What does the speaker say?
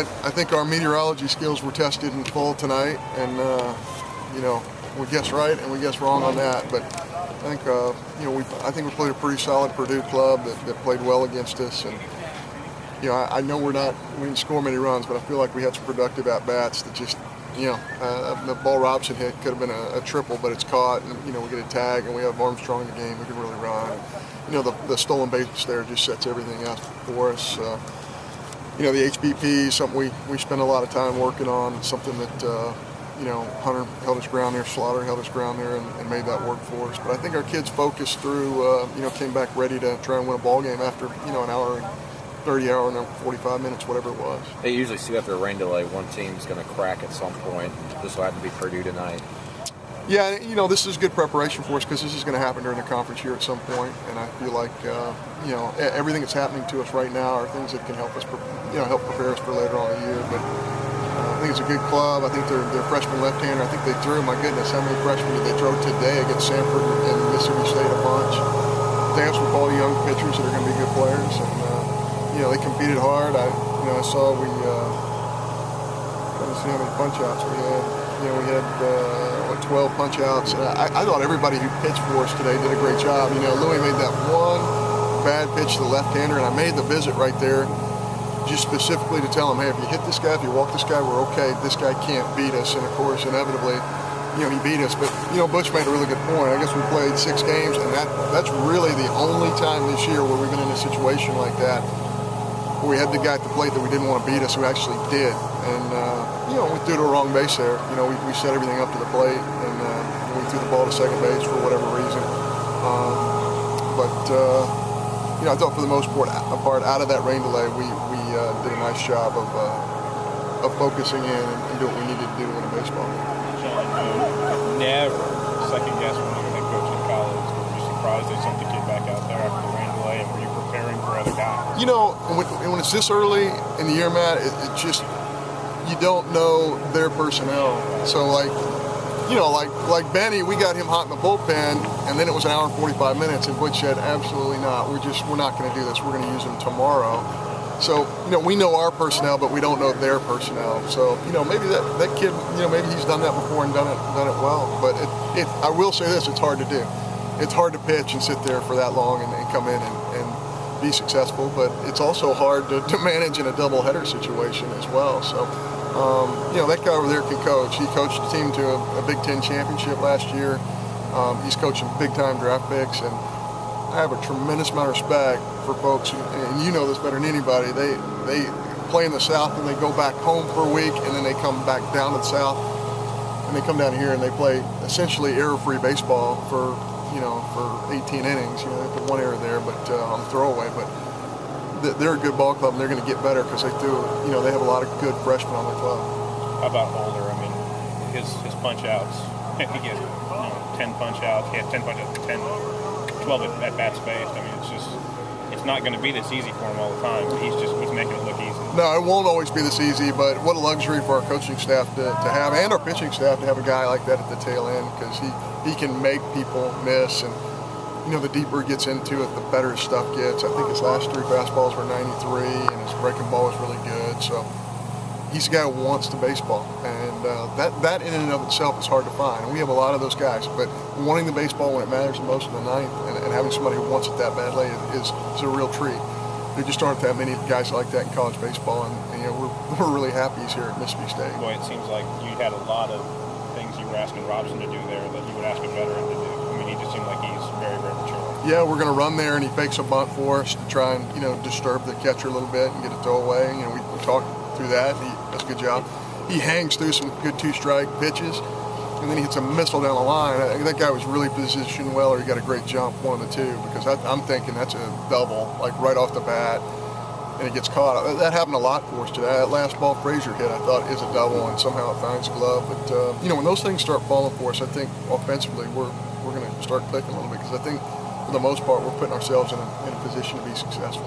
I think our meteorology skills were tested in full tonight, and you know, we guessed right and we guessed wrong on that. But I think I think we played a pretty solid Purdue club that played well against us. And I know we didn't score many runs, but I feel like we had some productive at bats that just the ball Robson hit could have been a triple, but it's caught, and we get a tag, and we have Armstrong in the game who can really run. And, the stolen base there just sets everything up for us. The HBP is something we spend a lot of time working on. Something that Hunter held his ground there, Slaughter held his ground there, and made that work for us. But I think our kids focused through, came back ready to try and win a ball game after an hour and 30 hour and 45 minutes, whatever it was. They usually see after a rain delay, one team's going to crack at some point. This will happen to be Purdue tonight. Yeah, this is good preparation for us because this is going to happen during the conference year at some point, and I feel like everything that's happening to us right now are things that can help us, help prepare us for later on in the year. But I think it's a good club. I think they're freshman left-hander. I think they threw, my goodness, how many freshmen did they throw today against Samford and Mississippi State a bunch? They have some quality young pitchers that are going to be good players, and they competed hard. I saw trying to see how many punch-outs we had. We had 12 punch-outs. I thought everybody who pitched for us today did a great job. Louis made that one bad pitch to the left-hander, and I made the visit right there just specifically to tell him, hey, if you hit this guy, if you walk this guy, we're okay. This guy can't beat us. And, of course, inevitably, he beat us. But, Butch made a really good point. I guess we played 6 games, and that's really the only time this year where we've been in a situation like that, where we had the guy at the plate that we didn't want to beat us who actually did. And, we threw to a wrong base there. We set everything up to the plate, and we threw the ball to second base for whatever reason. I thought for the most part, out of that rain delay, we did a nice job of focusing in and doing what we needed to do to win a baseball game. Sean, never second-guess when you were head coach in college. Were you surprised they sent the kid back out there after the rain delay, and were you preparing for other guys? When it's this early in the year, Matt, it just, you don't know their personnel. So, like Benny, we got him hot in the bullpen, and then it was an hour and 45 minutes, and Butch said, absolutely not. We're not going to do this. We're going to use him tomorrow. So, we know our personnel, but we don't know their personnel. So, maybe that kid, maybe he's done that before and done it well. But I will say this, it's hard to do. It's hard to pitch and sit there for that long and come in and be successful, but it's also hard to manage in a doubleheader situation as well. So, that guy over there can coach. He coached the team to a Big Ten championship last year. He's coaching big-time draft picks, and I have a tremendous amount of respect for folks, and you know this better than anybody. They play in the South and they go back home for a week, and then they come back down to the South, and they come down here and they play essentially error-free baseball for 18 innings. They put one error there, but on the throwaway. But they're a good ball club, and they're going to get better because they have a lot of good freshmen on their club. How about Holder? I mean, his punch-outs. He gets 10 punch-outs. He had 10 punch-outs, 12 at bats faced. I mean, it's not going to be this easy for him all the time. But he's making it look easy. No, it won't always be this easy, but what a luxury for our coaching staff to have, and our pitching staff to have a guy like that at the tail end, because he can make people miss. And the deeper it gets into it, the better his stuff gets. I think his last 3 fastballs were 93, and his breaking ball was really good. So he's a guy who wants to baseball, and that in and of itself is hard to find. And we have a lot of those guys, but wanting the baseball when it matters the most in the ninth, and having somebody who wants it that badly is a real treat. There just aren't that many guys like that in college baseball, and we're really happy he's here at Mississippi State. Boy, it seems like you had a lot of things you were asking Robson to do there that you would ask a veteran to do. I mean, he just seemed like he's very, very mature. Yeah, we're going to run there, and he fakes a bunt for us to try and disturb the catcher a little bit and get a throwaway. We talked through that. He does a good job. He hangs through some good 2-strike pitches, and then he hits a missile down the line. I think that guy was really positioned well, or he got a great jump, one of the two, because I'm thinking that's a double, like right off the bat, and it gets caught. That happened a lot for us today. That last ball Frazier hit, I thought, is a double, and somehow it finds glove. But when those things start falling for us, I think offensively we're going to start clicking a little bit, because I think for the most part we're putting ourselves in a position to be successful.